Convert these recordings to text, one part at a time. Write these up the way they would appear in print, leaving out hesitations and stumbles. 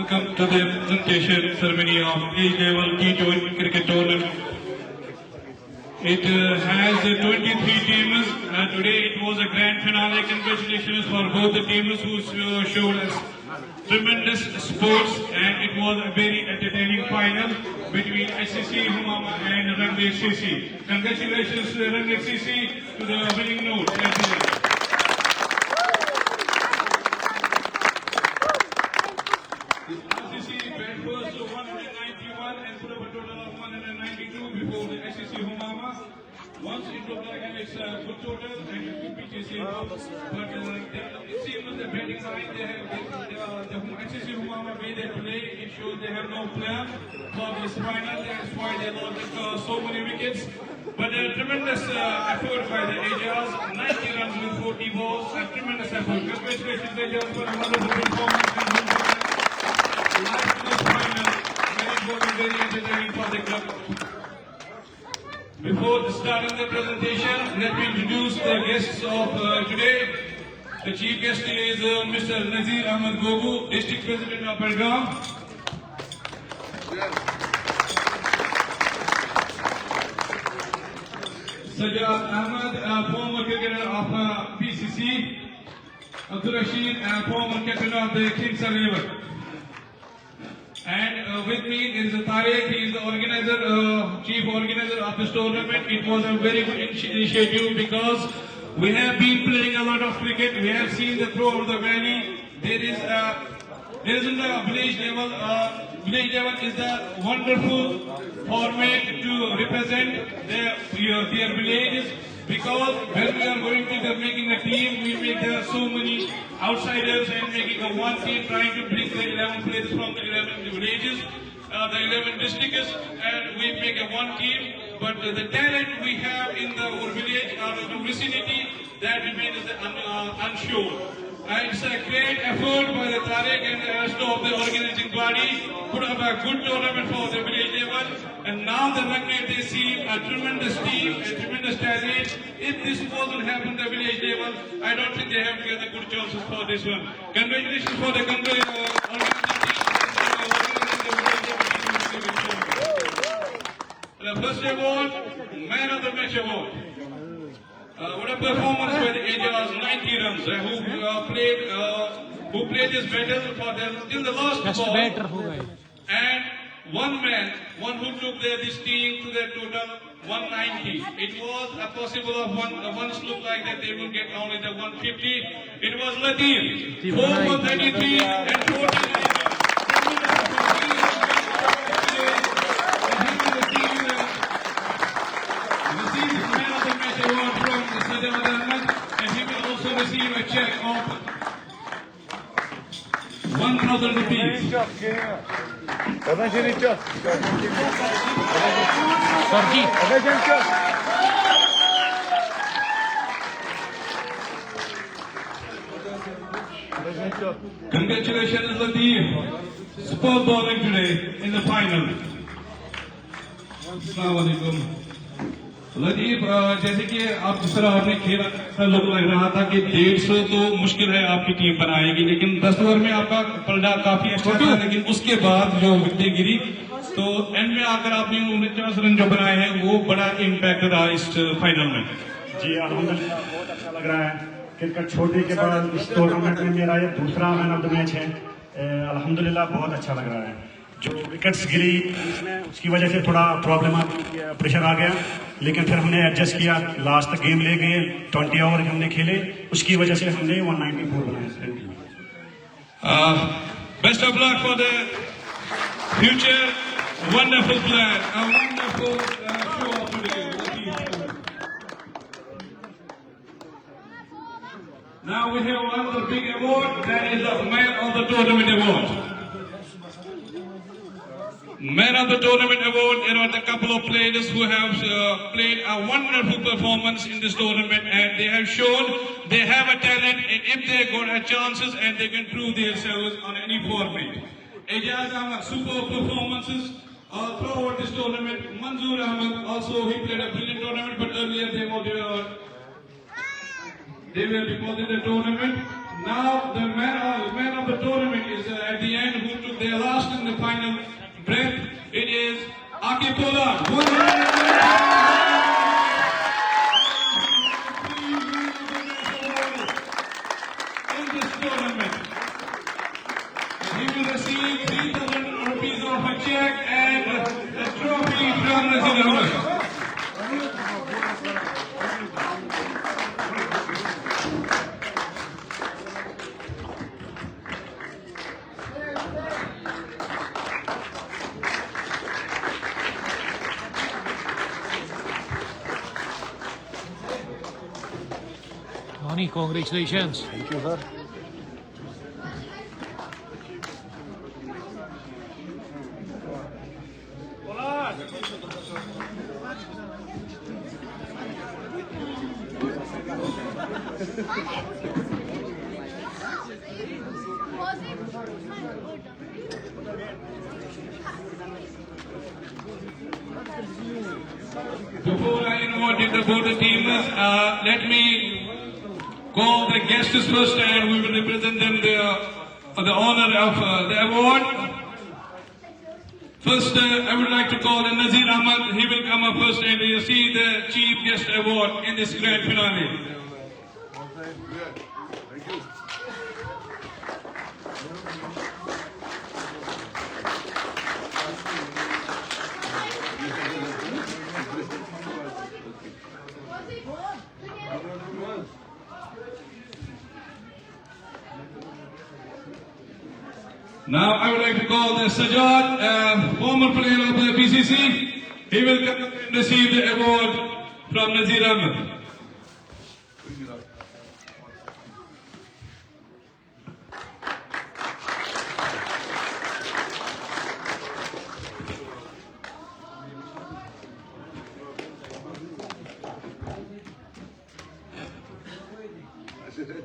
welcome to the presentation ceremony of age level T20 cricket tournament. It has 23 teams. Today it was a grand finale. Congratulations for both the teams who showed us tremendous sports, and it was a very entertaining final between SCC Humama and Rang HCC. Congratulations to Rang HCC to the winning note. SCC bat first to 191 and put up a total of 192 before the SCC Humama. Once it looked like it's a good total and it could be but it seems the batting line, the SCC Humama way they play, it shows they have no plan for this final. That's why they lost so many wickets. But a tremendous effort by the Ajas, 90 runs with 40 balls, a tremendous effort. Congratulations Ajas for a wonderful performance. Very entertaining for the club. Before starting the presentation, let me introduce the guests of today. The chief guest is Mr. Nazir Ahmed Gogu, District President of Belgaum. Sajjad Ahmed, former cricketer of PCC. Abdul Rashid, former captain of the Kings River. And with me is Tariq. He is the organizer, chief organizer of this tournament. It was a very good initiative because we have been playing a lot of cricket. We have seen the throughout the valley. There is in the village level. Village level is a wonderful format to represent their villages. Because when we are going to the making a team, we make there are so many outsiders and making a one team, trying to bring the 11 players from the 11 villages, the 11 districts, and we make a one team. But the talent we have in our village or the vicinity, that remains unsure. It's a great effort by the Tariq and the rest of the organizing body, put up a good tournament for the village level, and now the Rangnet, they see a tremendous team, a tremendous talent. If this wasn't happened at the village level, I don't think they have the good chances for this one. Congratulations for the organizing team. The first award, Man of the Match award. What a performance by the Ajas, 90 runs, who played this battle for them till the last ball. And one who took this team to their total 190. It was a possible of one slope like that they will get only the 150. It was Latif, 4 for 33 and 49. Receive a check of 1,000 rupees. Congratulations, Latif. Superb bowling today in the final. Assalamualaikum. Latif, जैसे कि आप जिस तरह आपने खेला, ऐसा लग रहा था कि 150 तो मुश्किल है आपकी टीम बनाएगी, लेकिन 10 ओवर में आपका पलड़ा काफी अच्छा था, लेकिन उसके बाद जो विकेट गिरी तो एंड में आकर आपने 49 रन जो बनाए हैं वो बड़ा इम्पैक्ट रहा इस फाइनल में। जी अल्हम्दुलिल्लाह, बहुत अच्छा लग रहा है। क्रिकेट छोड़ने के बाद इस टूर्नामेंट में मेरा ये दूसरा मैन ऑफ द मैच है। अल्हम्दुलिल्लाह बहुत अच्छा लग रहा है। जो विकेट्स गिरी इसमें उसकी वजह से थोड़ा प्रॉब्लम आ गई, प्रेशर आ गया, लेकिन फिर हमने एडजस्ट किया। लास्ट तक गेम ले गए, 20 ओवर हमने खेले, उसकी वजह से हमने 194 बनाए। Best of luck for the future, wonderful player, a wonderful show off today. Now we have another big award, that is the Man of the Tournament award. Man of the Tournament award, there are a couple of players who have played a wonderful performance in this tournament, and they have shown they have a talent, and if they got a chances and they can prove themselves on any format. Ejaz Ahmed, super performances throughout this tournament. Manzoor Ahmed also, he played a brilliant tournament, but earlier they were deposited the tournament. Now the man of the tournament is at the end, who took their last in the final breath. It is Akib Pollard. In this tournament, he will receive 3,000 rupees of a check and a trophy from Nazir Ahmed. Mani, congratulations. Thank you, sir. Before I invite the both the teams, let me call the guests first, and we will represent them the honor of the award. First, I would like to call Nazir Ahmed. He will come up first and receive the Chief Guest Award in this grand finale. Now I would like to call the Sajjad, former player of the BCC. He will come and receive the award from Nazir Ahmed.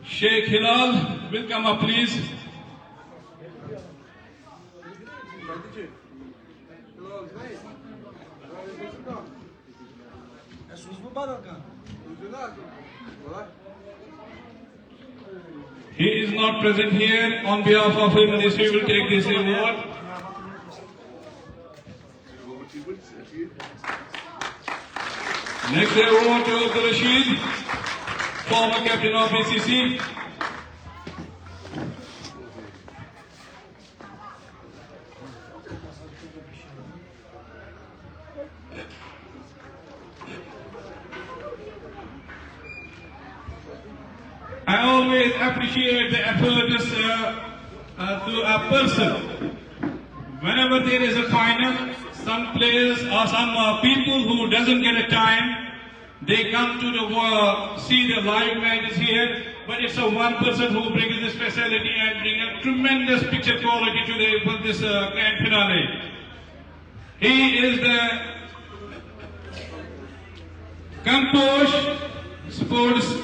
Sheikh Hilal will come up, please. He is not present here. On behalf of him, this we will take this award. Next award to Abdul Rashid, former captain of BCC. I always appreciate the efforts to a person. Whenever there is a final, some players or some people who doesn't get a time, they come to the see the live matches here. But it's a one person who brings this facility and bring a tremendous picture quality to for this grand finale. He is the Kamposh Sports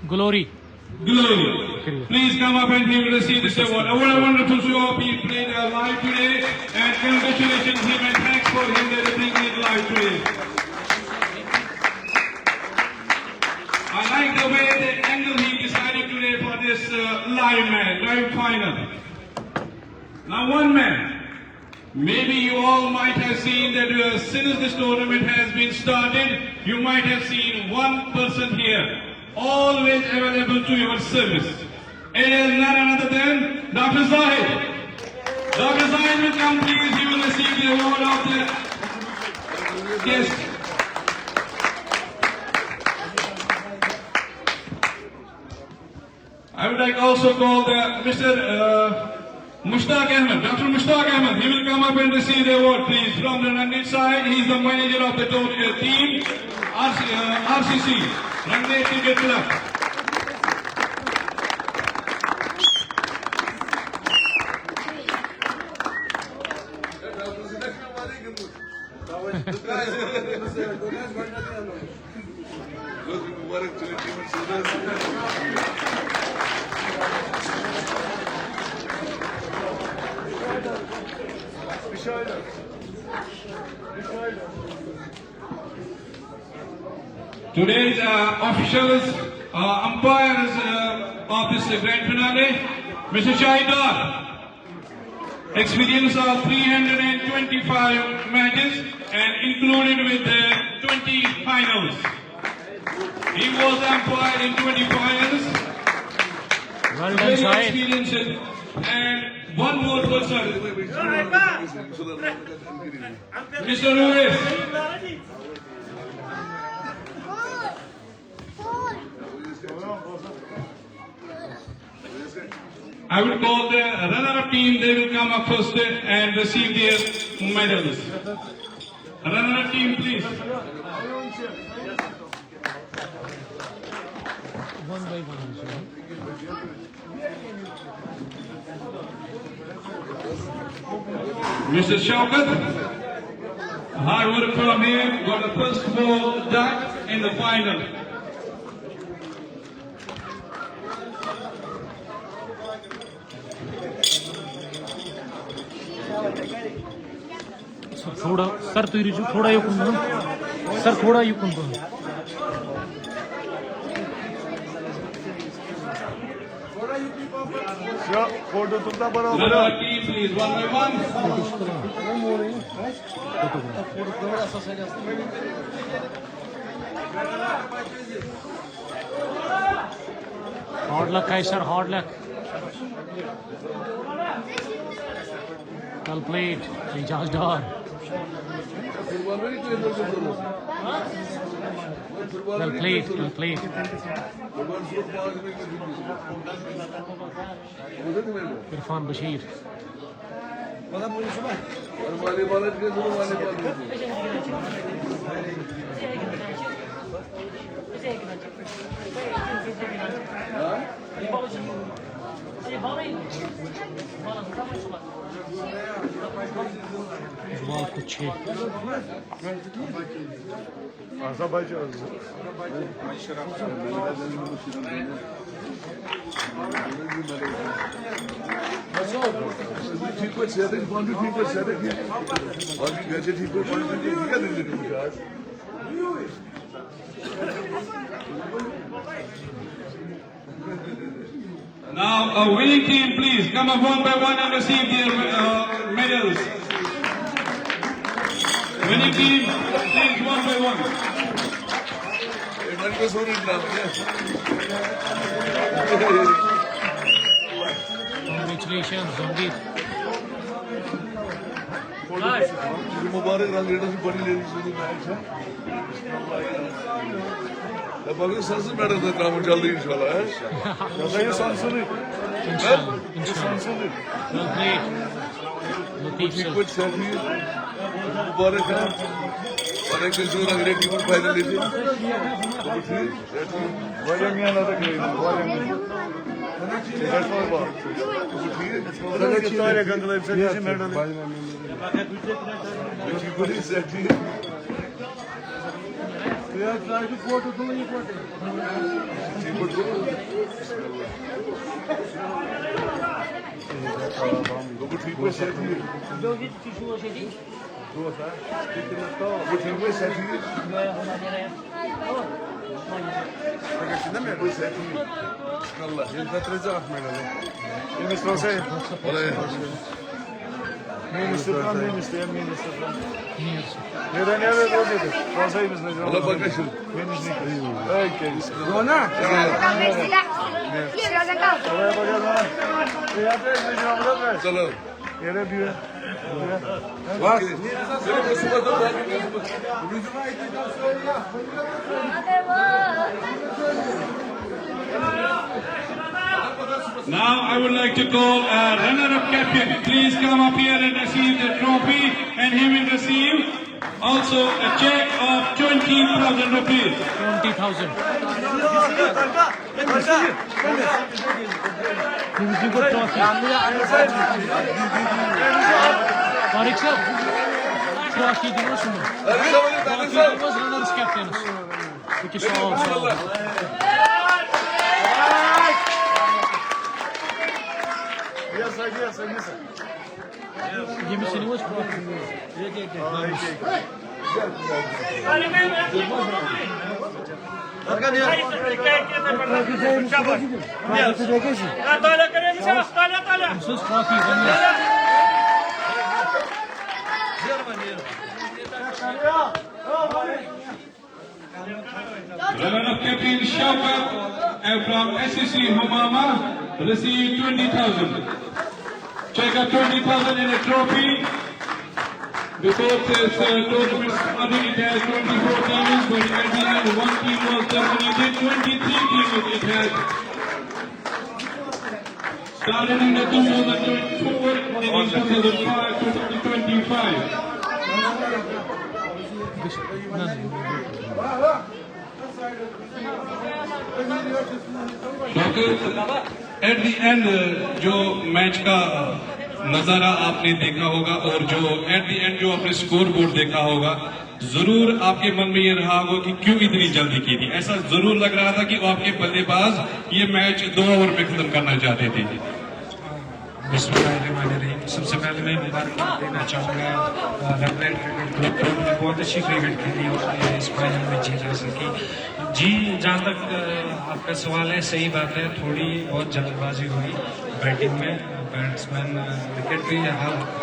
Glory. Glory. Please come up and he will receive this award. What a wonderful show he played live today, and congratulations him and thanks for him that he bring it live today. I like the way the angle he decided today for this live match, live final. Now one man, maybe you all might have seen that since this tournament has been started, you might have seen one person here, always available to your service. It is none other than Dr. Zahid. Dr. Zahid will come, please. He will receive the award of the guest. I would like also call the Mr. Mushtaq Ahmed, Dr. Mushtaq Ahmed. He will come up and receive the award, please. From the Ranjit side, he is the manager of the team, RCC, Ranjit Cricket Club. Today's officials, umpires, of this grand finale, Mr. Shahidar. Experience of 325 matches and included with the 20 finals. He was employed in 20 finals. Well done, Very Shahid. experienced. And one more person, Mr. Lewis. I will call the runner-up team. They will come up first and receive their medals. Runner-up team, please. One by one. Mr. Shaukat, hard work from him, got the first ball duck in the final. थोड़ा sir तू रिजू थोड़ा युकुन बन sir थोड़ा युकुन बन Runner-up team, please, one by one. Hard luck है sir hard luck Well played, Ijaz Dar. Well played, well played. Irfan Bashir. Zual Kuche. Now, a winning team, please come up one by one and receive their medals. Winning team, please one by one. Congratulations, Zambir. मुबारक रंग raider की बड़ी lady शुरू match है अब अगर सबसे better था काम जल्दी इंशाल्लाह है ये संसुली Inshallah. Well played. Latif sir. कुछ सही मुबारक है और एक जो रंग रेड टीम फाइनल ली थी तो ठीक वजन में आना था कि वजन में that's all about ठीक है सारे गंगले से जैसे medal Good is that you? We are trying to go to the airport. Allah bakasın. Ona. Çalo. Yere bir. Bas. Now I would like to call a runner-up captain. Please come up here and receive the trophy, and he will receive also a check of 20,000 rupees. 20,000. He will give a trophy. Tariq sir, trophy diyoruz mu? Trophy diyoruz runners captains. Peki sağ ol, sağ ol. Yemisini hoş mu? Sus kafi gönlü. Runner-up captain Shaukat from SSC Humama received 20,000. Check out 20,000 in a trophy. Before this tournament started, it has 24 teams, but at the end, one team was terminated. 23 teams it had. Started in the 2024 and in 2005 to 2025. At the end जो match का नजारा आपने देखा होगा और जो at the end जो आपने स्कोर बोर्ड देखा होगा, जरूर आपके मन में ये रहा होगा कि क्यों इतनी जल्दी की थी। ऐसा जरूर लग रहा था कि आपके बल्लेबाज ये मैच 2 ओवर में खत्म करना चाहते थे। बिस्मिल्लाहिर्रहमानिर्रहीम। सबसे पहले मैं मुबारक देना चाहूँगा रनरेट क्रिकेट क्लब को, बहुत अच्छी क्रिकेट खेली और इस फाइनल में जीत हासिल की। जी, जहाँ तक आपका सवाल है, सही बात है, थोड़ी बहुत जल्दबाजी हुई बैटिंग में। बैट्समैन विकेट भी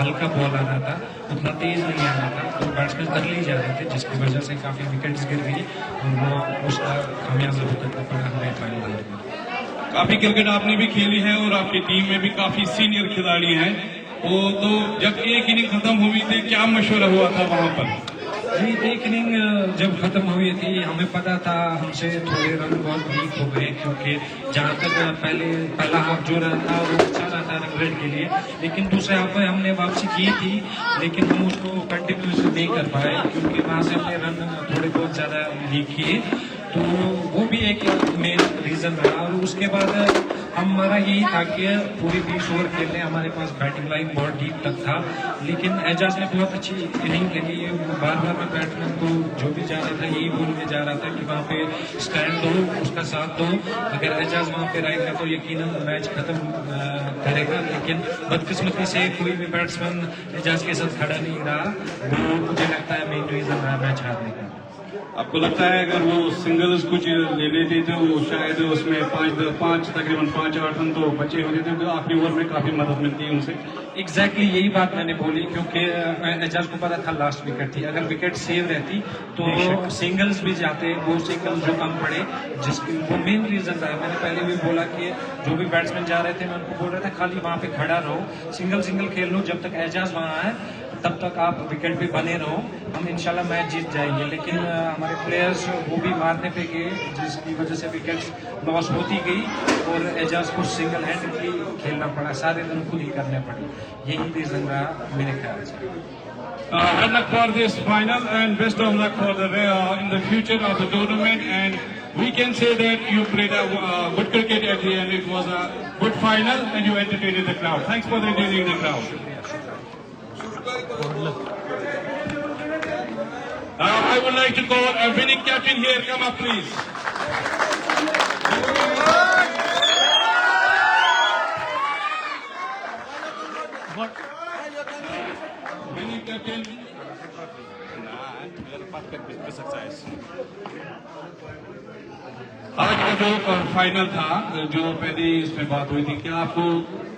हल्का बॉल आ रहा था, उतना तेज नहीं आ रहा था, तो बैट्समैन अर्ली जा रहे थे, जिसकी वजह से काफ़ी विकेट्स गिर गई और वो उसका खामियाजा भुगतना पड़ा हमें फाइनल में। काफी क्रिकेट आपने भी खेली है और आपकी टीम में भी काफी सीनियर खिलाड़ी हैं। वो तो जब एक इनिंग खत्म हुई थी, क्या मशवरा हुआ था वहां पर? जी, एक इनिंग जब खत्म हुई थी, हमें पता था हमसे थोड़े रन बहुत वीक हो गए, क्योंकि जहाँ तक पहला हाफ जो रन था वो अच्छा रहा था रनरेट के लिए, लेकिन दूसरे हाफ में हमने वापसी की थी, लेकिन हम उसको कंटिन्यूस नहीं कर पाए, क्योंकि वहाँ से हमने रन थोड़े बहुत ज़्यादा लीक किए, तो वो भी एक मेन रीज़न रहा। और उसके बाद हमारा यही था कि पूरी 20 ओवर खेलने, हमारे पास बैटिंग लाइन बहुत डीप तक था, लेकिन एजाज ने बहुत अच्छी इनिंग खेली। बार बार मैं बैट्समैन को जो भी जा रहा था यही बोल के जा रहा था कि वहाँ पे स्टैंड दो, उसका साथ दो। अगर एजाज वहाँ पे रहेगा तो यकीनन मैच खत्म करेगा, लेकिन बदकिस्मती से कोई भी बैट्समैन एजाज के साथ खड़ा नहीं रहा, वो मुझे लगता है मेन रीज़न रहा मैच हारने का। आपको लगता है अगर वो सिंगल्स कुछ ले लेते तो वो शायद उसमें तकरीबन 5-8 रन तो बचे होते थे, तो आखिरी ओवर में काफी मदद मिलती है उनसे। एग्जैक्टली यही बात मैंने बोली, क्योंकि एजाज को पता था लास्ट विकेट थी, अगर विकेट सेव रहती तो सिंगल्स भी जाते, वो सिंगल्स जो कम पड़े, जिसकी वो मेन रीजन रहा। मैंने पहले भी बोला कि जो भी बैट्समैन जा रहे थे मैं उनको बोल रहा था खाली वहाँ पे खड़ा रहो, सिंगल खेल लो, जब तक एजाज वहाँ है तब तक आप विकेट पे बने रहो, हम इंशाल्लाह मैच जीत जाएंगे। लेकिन हमारे प्लेयर्स वो भी मारने पे गए, जिसकी वजह से विकेट्स लॉस होती गई और एजाज को सिंगल हैंडली खेलना पड़ा, सारे रन खुद ही करने पड़े, यही रीजन रहा मेरे ख्याल से। Good luck for this final and best of luck for the in the future of the tournament, and we can say that you played a good cricket at the end. It was a good final and you entertained the crowd. Thanks for entertaining the crowd. I would like to call a winning captain here. Come up, please. Winning captain. आज का जो final था, जो पहले इसमें बात हुई थी, क्या आपको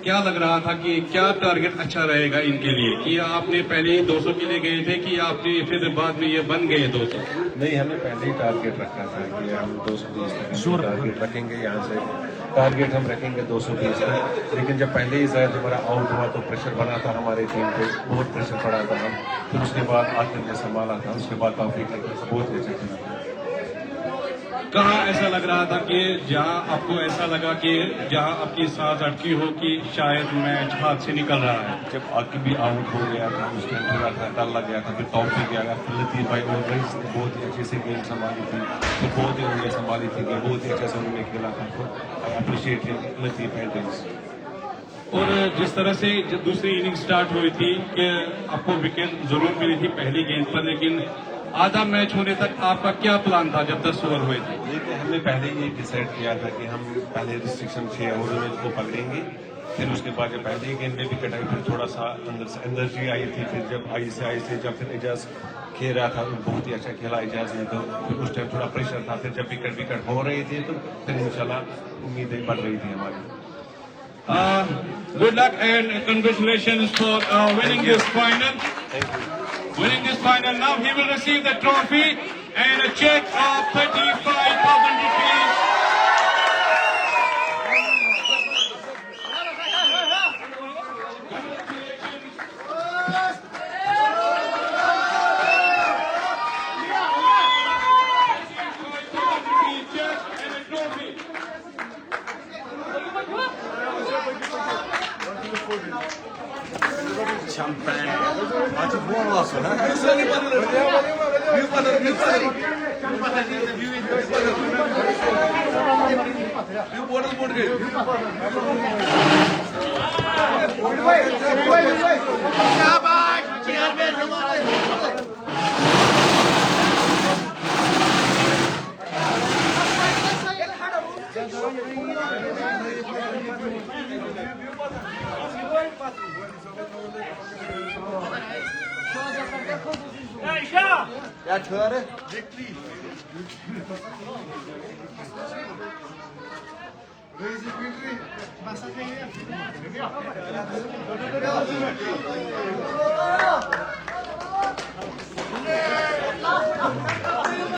क्या लग रहा था कि क्या टारगेट अच्छा रहेगा इनके लिए, कि आपने पहले ही 200 के लिए गए थे कि आपने फिर बाद में ये बन गए 200? नहीं, हमने पहले ही टारगेट रखा था कि हम 220 तक टारगेट रखेंगे, यहाँ से टारगेट हम रखेंगे 220 तक। लेकिन जब पहले ही शायद हमारा आउट हुआ तो प्रेशर बना था हमारी टीम पे, बहुत प्रेशर पड़ा था हम, फिर उसके बाद आखिर ने संभाला था, उसके बाद काफी बहुत अच्छा खेला। कहाँ ऐसा लग रहा था कि जहाँ आपको ऐसा लगा कि जहाँ आपकी सांस अटकी हो कि शायद मैच हाथ से निकल रहा है? जब आगे भी आउट हो गया था उस टाइम थोड़ा सा डर लग गया था, फिर टॉप पे गया, फिर लतीफ भाई और रईस ने बहुत ही अच्छे से गेम संभाली थी, तो बहुत ही उन्होंने संभाली थी, बहुत ही अच्छे से उन्होंने खेला था, तो I appreciate Latif and rice. और जिस तरह से जब दूसरी इनिंग स्टार्ट हुई थी कि आपको विकेट जरूर मिली थी पहली गेंद पर, लेकिन आधा मैच होने तक आपका क्या प्लान था जब 10 ओवर हुए थे? देखिए, हमने पहले ही डिसाइड किया था कि हम पहले रिस्ट्रिक्शन 6 ओवर में इसको पकड़ेंगे, फिर उसके बाद जब पहले ही गेंद में विकेट आई, फिर थोड़ा सा अंदर से एनर्जी आई थी, फिर जब आई से जब फिर एजाज खेल रहा था, बहुत ही अच्छा खेला एजाज ने, तो फिर उस टाइम थोड़ा प्रेशर था, फिर जब विकेट विकेट हो रही थी तो फिर इंशाल्लाह उम्मीदें बढ़ रही थी हमारी। Good luck and congratulations for winning this final. Winning this final. Now he will receive the trophy and a check of 35,000 rupees. Masaknya ya.